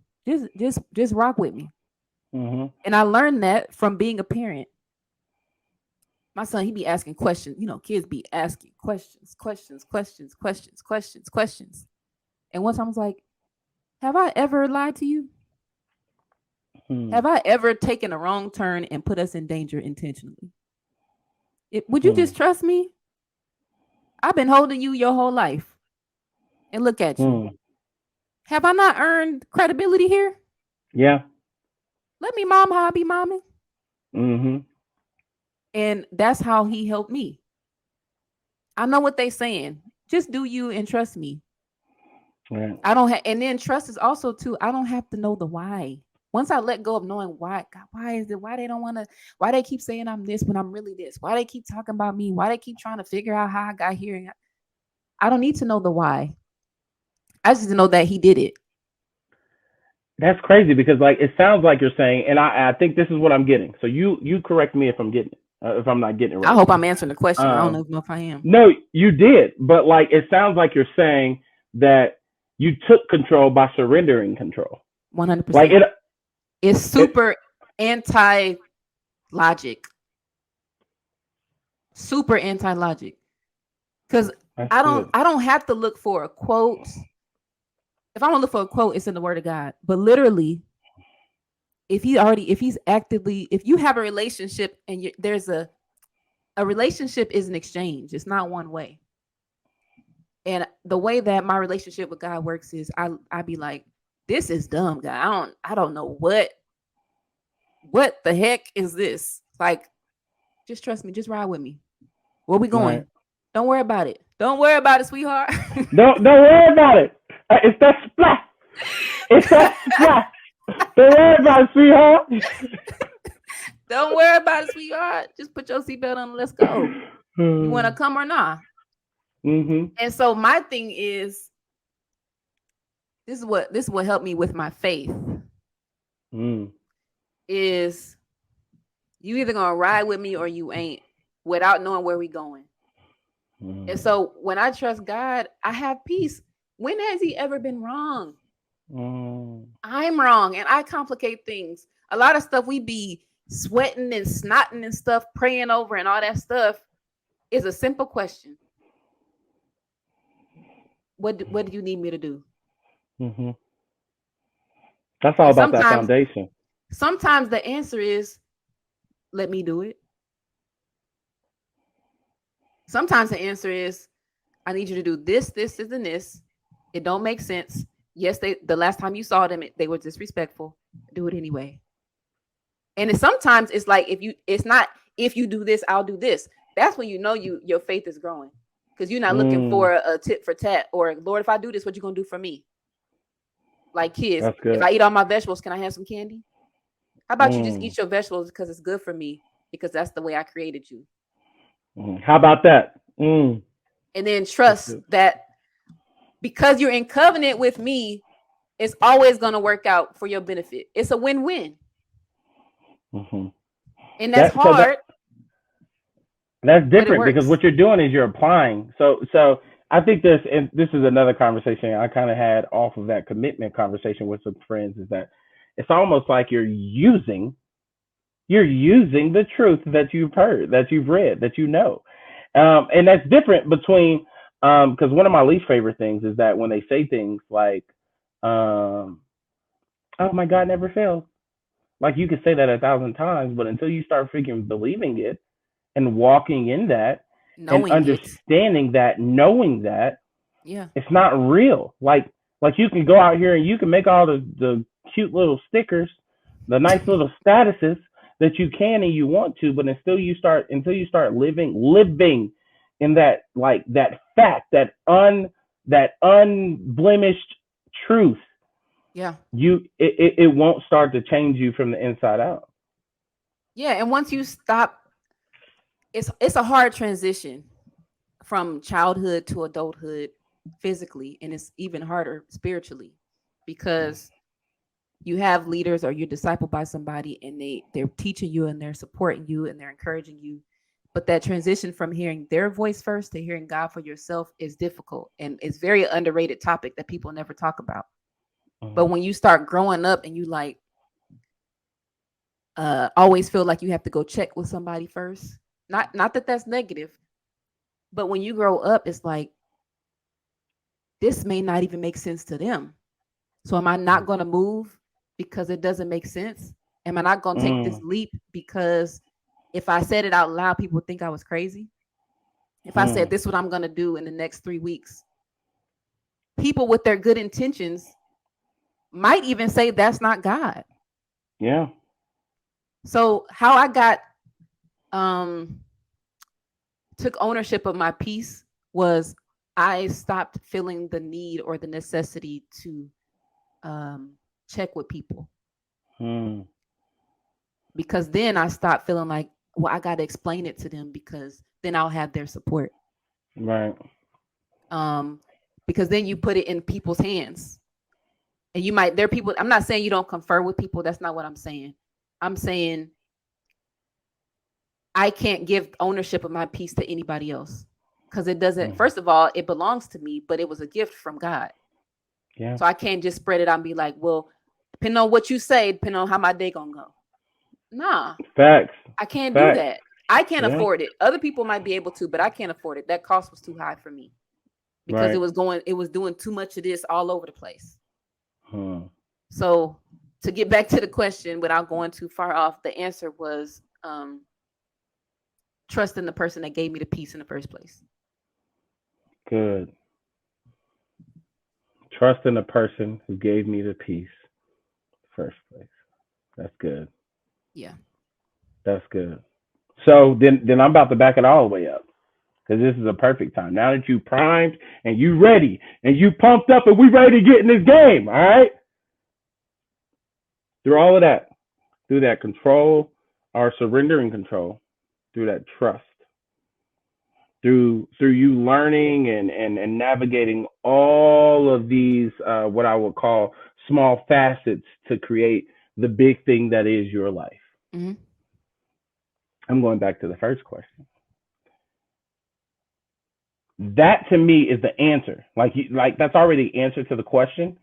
Just rock with me. And I learned that from being a parent. My son, he be asking questions. You know, kids be asking questions. And once I was like, have I ever lied to you? Have I ever taken a wrong turn and put us in danger intentionally? Would you just trust me? I've been holding you your whole life. And look at you. Have I not earned credibility here? Yeah. Let me mom how I be momming. Mm-hmm. And that's how he helped me. I know what they saying. Just do you and trust me. Right. I don't have, and then trust is also too. I don't have to know the why. Once I let go of knowing why, God, why is it? Why they don't want to? Why they keep saying I'm this when I'm really this? Why they keep talking about me? Why they keep trying to figure out how I got here? I don't need to know the why. I just know that he did it. That's crazy because like it sounds like you're saying, and I think this is what I'm getting. So you correct me if I'm getting it, if I'm not getting it right. I hope I'm answering the question. I don't know if I am. No, you did, but like it sounds like you're saying that you took control by surrendering control. 100%. Like it's super anti-logic. Super anti-logic. Because I don't have to look for a quote. If I want to look for a quote, it's in the Word of God. But literally, if you have a relationship and there's a relationship is an exchange. It's not one way. And the way that my relationship with God works is I be like, this is dumb, God. I don't know what the heck is this? Like, just trust me. Just ride with me. Where we going? Right. Don't worry about it. Don't worry about it, sweetheart. don't worry about it. It's that splash. It's that splash. Don't worry about it, sweetheart. Don't worry about it, sweetheart. Just put your seatbelt on and let's go. You want to come or not? Mm-hmm. And so my thing is, this is what helped me with my faith. Is you either gonna ride with me or you ain't, without knowing where we going. And so when I trust God, I have peace. When has he ever been wrong? I'm wrong, and I complicate things. A lot of stuff we be sweating and snotting and stuff, praying over and all that stuff is a simple question. What do you need me to do? Mm-hmm. That's all about that foundation. Sometimes the answer is, let me do it. Sometimes the answer is, I need you to do this, and this. It don't make sense. Yes, the last time you saw them, they were disrespectful. Do it anyway. And sometimes it's like it's not if you do this, I'll do this. That's when you know your faith is growing. Because you're not looking for a tit for tat or, Lord, if I do this, what you gonna do for me? Like kids, if I eat all my vegetables, can I have some candy? How about you just eat your vegetables because it's good for me, because that's the way I created you. How about that? And then trust that because you're in covenant with me, it's always going to work out for your benefit. It's a win-win. And that's hard. That's different because what you're doing is you're applying. So I think this is another conversation I kind of had off of that commitment conversation with some friends, is that it's almost like you're using the truth that you've heard, that you've read, that you know. And that's different between, because one of my least favorite things is that when they say things like, oh my God never fails. Like you could say that 1,000 times, but until you start freaking believing it and walking in that and understanding that, knowing that, it's not real. Like you can go out here and you can make all the cute little stickers, the nice little statuses that you can and you want to, but until you start living in that, like that fact, that unblemished truth, it won't start to change you from the inside out. Yeah, and once you stop, it's a hard transition from childhood to adulthood physically, and it's even harder spiritually because you have leaders or you're discipled by somebody and they're teaching you and they're supporting you and they're encouraging you. But that transition from hearing their voice first to hearing God for yourself is difficult, and it's very underrated topic that people never talk about. But when you start growing up and you like always feel like you have to go check with somebody first, not that that's negative, but when you grow up, it's like, this may not even make sense to them. So am I not going to move because it doesn't make sense? Am I not going to take this leap because if I said it out loud, people would think I was crazy? If I said this is what I'm going to do in the next 3 weeks, people with their good intentions might even say that's not God. Yeah. So how I got took ownership of my peace was I stopped feeling the need or the necessity to check with people. Because then I stopped feeling like, well, I got to explain it to them because then I'll have their support. Right. Because then you put it in people's hands. And you might, there are people, I'm not saying you don't confer with people. That's not what I'm saying. I'm saying I can't give ownership of my peace to anybody else because it doesn't, first of all, it belongs to me, but it was a gift from God. Yeah. So I can't just spread it out and be like, well, depending on what you say, depending on how my day gonna go. Nah. Facts. I can't Facts. do that. I can't afford it. Other people might be able to, but I can't afford it. That cost was too high for me because it was doing too much of this all over the place. So to get back to the question without going too far off, the answer was trusting the person that gave me the peace in the first place. Good. Trusting the person who gave me the peace first place. That's good. Yeah. That's good. So then I'm about to back it all the way up because this is a perfect time. Now that you primed and you ready and you pumped up and we ready to get in this game, all right? Through all of that, through that control, or surrendering control, through that trust, through you learning and navigating all of these what I would call small facets to create the big thing that is your life. Mm-hmm. I'm going back to the first question. That to me is the answer. Like that's already the answer to the question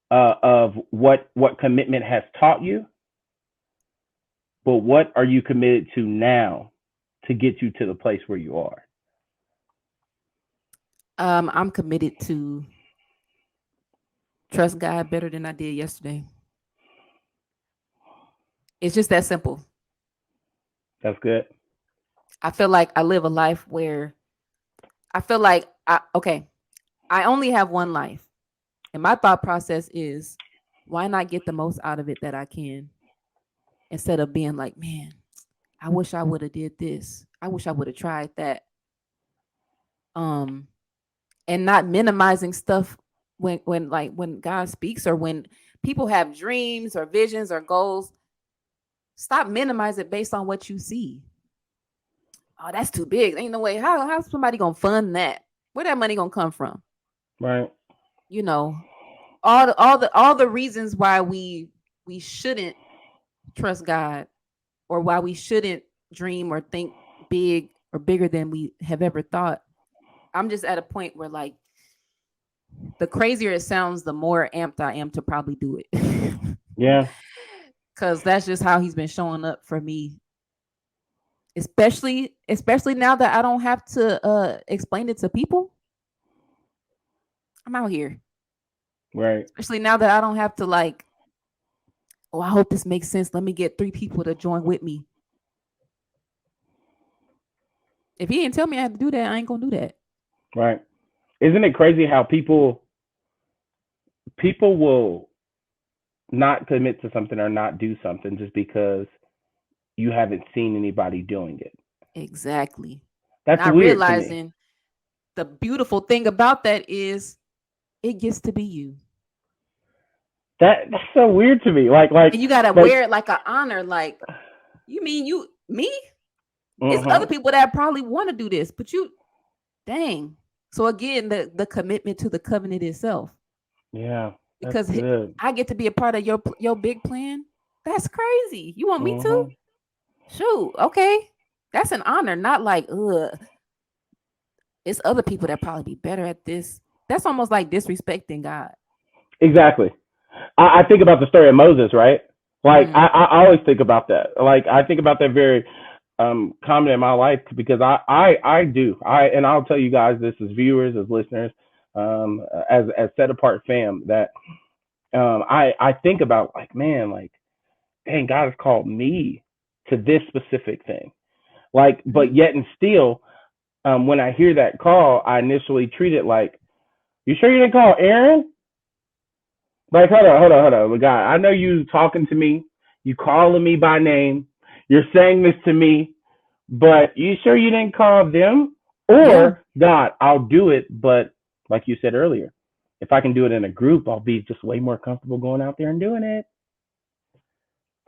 of what commitment has taught you. But what are you committed to now to get you to the place where you are? I'm committed to trust God better than I did yesterday. It's just that simple. That's good. I feel like I live a life where I feel like I only have one life. And my thought process is, why not get the most out of it that I can? Instead of being like, man, I wish I would have did this. I wish I would have tried that. And not minimizing stuff when God speaks or when people have dreams or visions or goals. Stop minimizing it based on what you see. Oh, that's too big. Ain't no way. How's somebody gonna fund that? Where that money gonna come from? Right. You know, all the reasons why we shouldn't trust God or why we shouldn't dream or think big or bigger than we have ever thought. I'm just at a point where like the crazier it sounds, the more amped I am to probably do it. Yeah. Cause that's just how he's been showing up for me. Especially now that I don't have to explain it to people. I'm out here. Right. Especially now that I don't have to like, oh, I hope this makes sense. Let me get 3 people to join with me. If he didn't tell me I had to do that, I ain't gonna do that. Right. Isn't it crazy how people will not commit to something or not do something just because you haven't seen anybody doing it? Exactly. That's not weird realizing to me. The beautiful thing about that is it gets to be you. That's so weird to me. Like and you gotta wear it like an honor. Like, you mean me? It's other people that probably want to do this, but you, dang. So again, the commitment to the covenant itself. Yeah. Because I get to be a part of your big plan. That's crazy. You want me to? Shoot, okay. That's an honor, not like, it's other people that probably be better at this. That's almost like disrespecting God. Exactly. I think about the story of Moses, right? Like I always think about that. Like I think about that very common in my life because I do. And I'll tell you guys this as viewers, as listeners, as set apart fam, that I think about like, man, like, dang, God has called me to this specific thing. Like, but yet and still, when I hear that call, I initially treat it like, You sure you didn't call Aaron? Like, hold on. But God, I know you talking to me. You calling me by name. You're saying this to me, but you sure you didn't call them? Yeah. Or, God, I'll do it, but like you said earlier, if I can do it in a group, I'll be just way more comfortable going out there and doing it.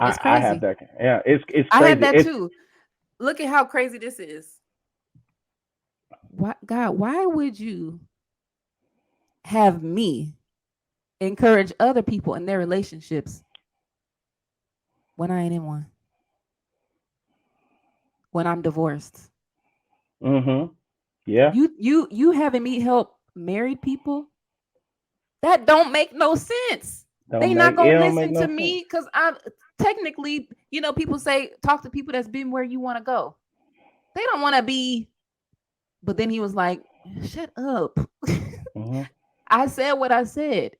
It's I have crazy. that. Yeah, it's I had crazy. that It's too. Look at how crazy this is. Why, God, why would you have me encourage other people in their relationships when I ain't in one? When I'm divorced? Yeah. You having me help married people? That don't make no sense. They not It gonna don't make listen no to sense. me because I'm technically, people say talk to people that's been where you want to go. They don't want to be. But then he was like, "Shut up." Mm-hmm. I said what I said,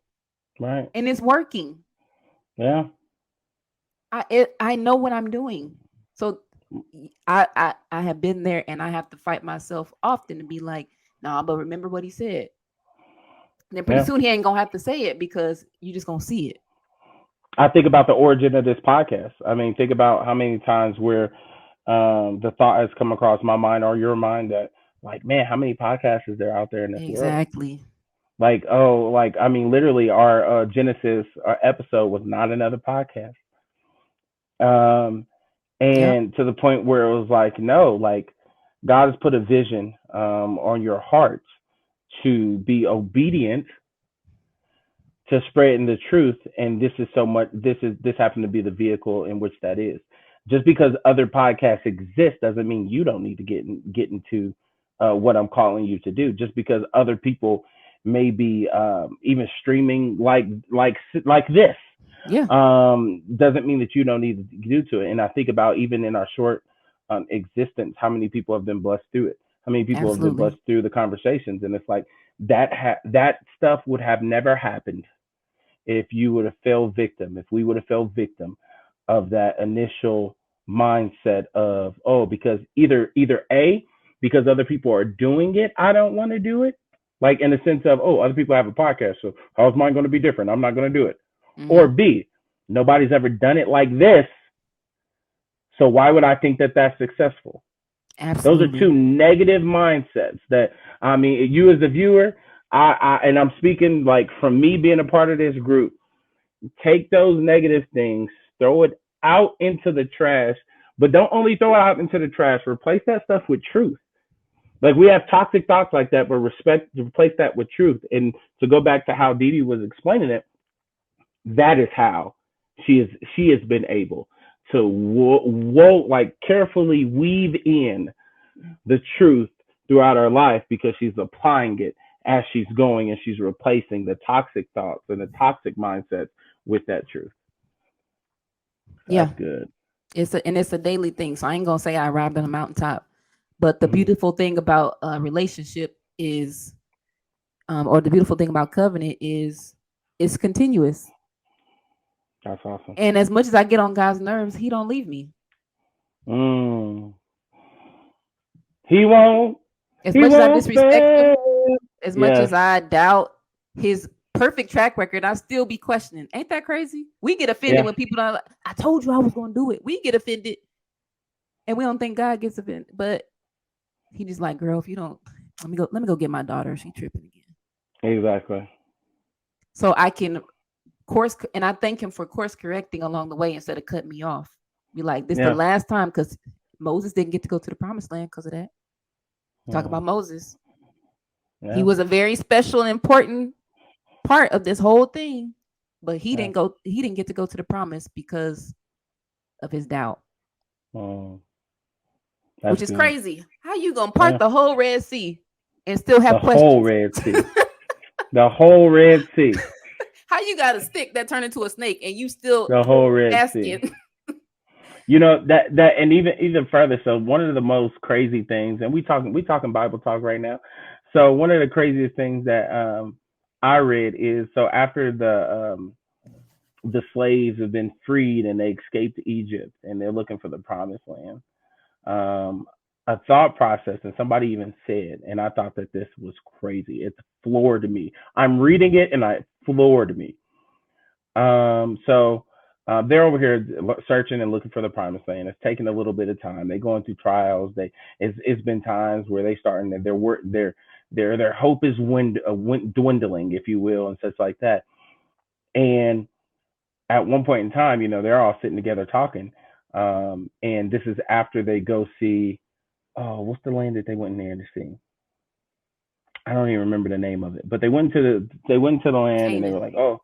Right. and it's working. Yeah. I know what I'm doing. So I have been there, and I have to fight myself often to be like, nah, but remember what he said. And then pretty Yeah. soon he ain't gonna have to say it because you just gonna see it. I think about the origin of this podcast. I mean, think about how many times where the thought has come across my mind or your mind that, like, man, how many podcasts is there out there in this world? Exactly. Like, I mean, literally, our Genesis episode was not another podcast. Yep. And to the point where it was like, no, like, God has put a vision on your heart to be obedient to spreading the truth, and this happened to be the vehicle in which that is. Just because other podcasts exist doesn't mean you don't need to get into what I'm calling you to do. Just because other people may be even streaming like this Yeah. doesn't mean that you don't need to do to it. And I think about even in our short existence, how many people have been blessed through it, how many people have been Absolutely. blessed through the conversations, and it's like that stuff would have never happened if you would have fell victim, if we would have fell victim of that initial mindset of, oh, because either A, because other people are doing it, I don't want to do it. Like in the sense of, oh, other people have a podcast, so how's mine going to be different? I'm not going to do it. Or Mm-hmm. B, nobody's ever done it like this, so why would I think that that's successful? Those are Absolutely. two negative mindsets that, I mean, you as the viewer, and I'm speaking like from me being a part of this group, take those negative things, throw it out into the trash, but don't only throw it out into the trash, replace that stuff with truth. Like we have toxic thoughts like that, but replace that with truth. And to go back to how Dee Dee was explaining it, that is how she has been able to like carefully weave in the truth throughout her life because she's applying it as she's going and she's replacing the toxic thoughts and the toxic mindsets with that truth. So Yeah. that's good. It's a daily thing. So I ain't gonna say I arrived on a mountaintop. But the beautiful thing about a relationship is, or the beautiful thing about covenant is, it's continuous. That's awesome. And as much as I get on God's nerves, He don't leave me. He won't. As He much as I won't disrespect Him, fail. as much Yes. as I doubt His perfect track record, I still be questioning. Ain't that crazy? We get offended when people don't. I told you I was going to do it. We get offended, and we don't think God gets offended. But He just like, girl, if you don't, let me go get my daughter. She tripping again. Exactly. So I can course, and I thank Him for course correcting along the way instead of cutting me off. Be like, this is the last time, because Moses didn't get to go to the promised land because of that. Talk about Moses. Yeah. He was a very special and important part of this whole thing, but he didn't go. He didn't get to go to the promise because of his doubt, which is crazy. How you gonna part the whole Red Sea and still have questions? Whole Red Sea. The whole Red Sea. How you got a stick that turned into a snake and you still the whole Red Sea? You know that and even further. So one of the most crazy things, and we talking Bible talk right now. So one of the craziest things that I read is, so after the slaves have been freed and they escaped Egypt and they're looking for the promised land. a thought process, and somebody even said, and I thought that this was crazy. It floored me. I'm reading it, and it floored me. So they're over here searching and looking for the promised land. It's taking a little bit of time. They're going through trials. It's been times where they starting their hope is dwindling, if you will, and such like that. And at one point in time, they're all sitting together talking. And this is after they go see, what's the land that they went in there to see? I don't even remember the name of it, but they went to the land Canaan. And they were like, oh,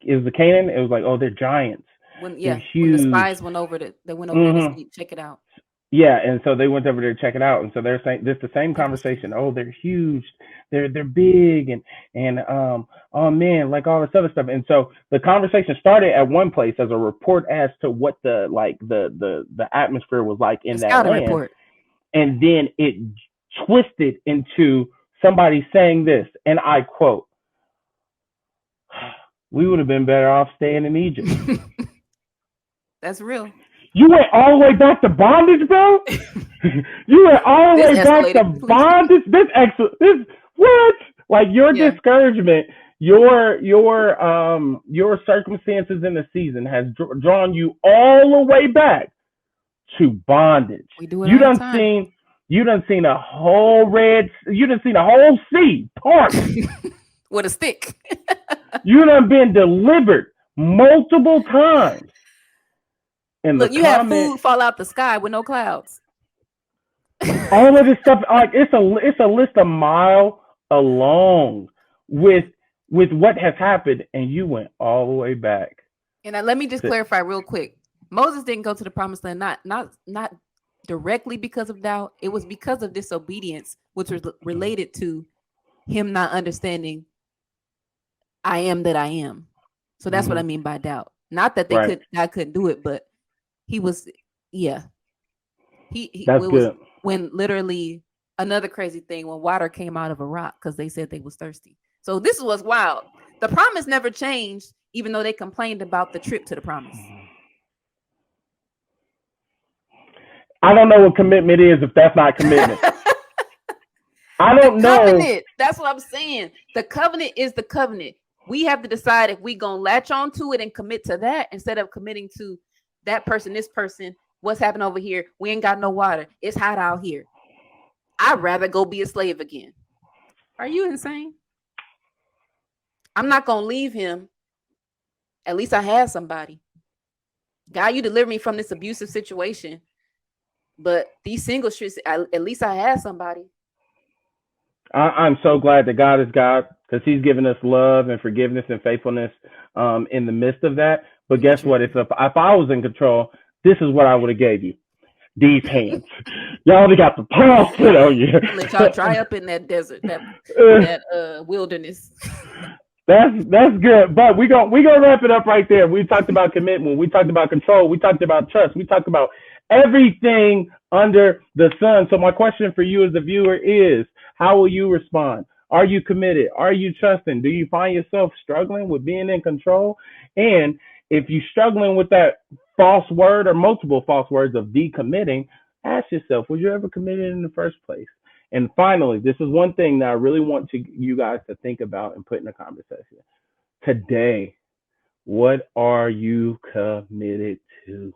it was the Canaan. It was like, oh, they're giants. When the spies went over they went over to check it out. Yeah, and so they went over there to check it out, and so they're saying this the same conversation. Oh, they're huge, they're big, and oh man, like all this other stuff. And so the conversation started at one place as a report as to what the atmosphere was like in that land, report. And then it twisted into somebody saying this, and I quote, "We would have been better off staying in Egypt." That's real. You went all the way back to bondage, bro. You went all the way back to bondage. This what? Like your discouragement, your circumstances in the season has drawn you all the way back to bondage. We do it all the time. You done seen a whole sea part with a stick. You done been delivered multiple times. And look, you have food fall out the sky with no clouds. All of this stuff, like it's a list a mile long with what has happened, and you went all the way back. And let me just clarify real quick: Moses didn't go to the promised land not directly because of doubt. It was because of disobedience, which was related to him not understanding I am that I am. So that's what I mean by doubt. Not that God couldn't do it, but he was, he that's it good. Was when literally another crazy thing when water came out of a rock because they said they was thirsty. So this was wild. The promise never changed, even though they complained about the trip to the promise. I don't know what commitment is if that's not commitment. I don't know. Covenant, that's what I'm saying. The covenant is the covenant. We have to decide if we gonna latch on to it and commit to that instead of committing to that person, this person, what's happening over here. We ain't got no water. It's hot out here. I'd rather go be a slave again. Are you insane? I'm not gonna leave him. At least I had somebody. God, you delivered me from this abusive situation. But these single streets, at least I had somebody. I'm so glad that God is God because he's given us love and forgiveness and faithfulness in the midst of that. But guess what? If I was in control, this is what I would have gave you. These hands. Y'all only got the paws put on you. Let y'all dry up in that desert, that wilderness. That's good. But we gonna wrap it up right there. We talked about commitment. We talked about control. We talked about trust. We talked about everything under the sun. So my question for you as the viewer is, how will you respond? Are you committed? Are you trusting? Do you find yourself struggling with being in control? And if you're struggling with that false word or multiple false words of decommitting, ask yourself, was you ever committed in the first place? And finally, this is one thing that I really want you guys to think about and put in the conversation. Today, what are you committed to?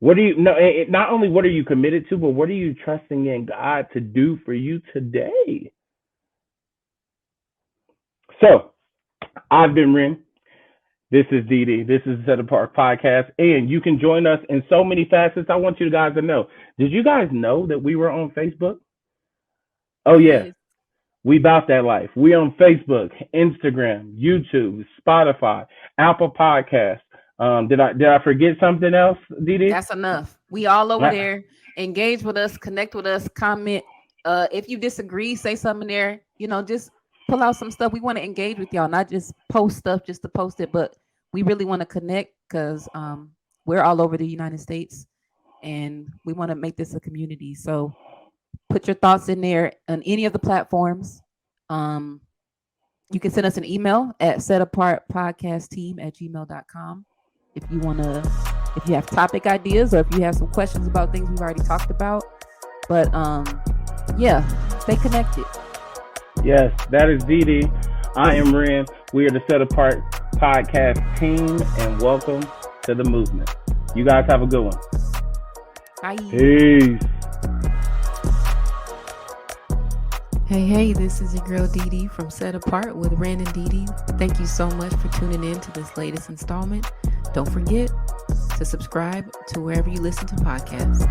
What do you know? Not only what are you committed to, but what are you trusting in God to do for you today? So, I've been Ren. This is Didi. This is the Set Apart Podcast, and you can join us in so many facets. I want you guys to know. Did you guys know that we were on Facebook? Oh yeah, we about that life. We on Facebook, Instagram, YouTube, Spotify, Apple Podcasts. Did I forget something else, Didi? That's enough. We all over there. Engage with us, connect with us, comment. If you disagree, say something there. Just pull out some stuff. We want to engage with y'all, not just post stuff just to post it, but we really want to connect because we're all over the United States and we want to make this a community. So put your thoughts in there on any of the platforms. You can send us an email at setapartpodcastteam@gmail.com. If if you have topic ideas or if you have some questions about things we've already talked about. But yeah, stay connected. Yes, that is Dee. I am Ren. We are the Set Apart Podcast team, and welcome to the movement. You guys have a good one. Bye. Peace. Hey, this is your girl Dee from Set Apart with Ren and Dee. Thank you so much for tuning in to this latest installment. Don't forget to subscribe to wherever you listen to podcasts.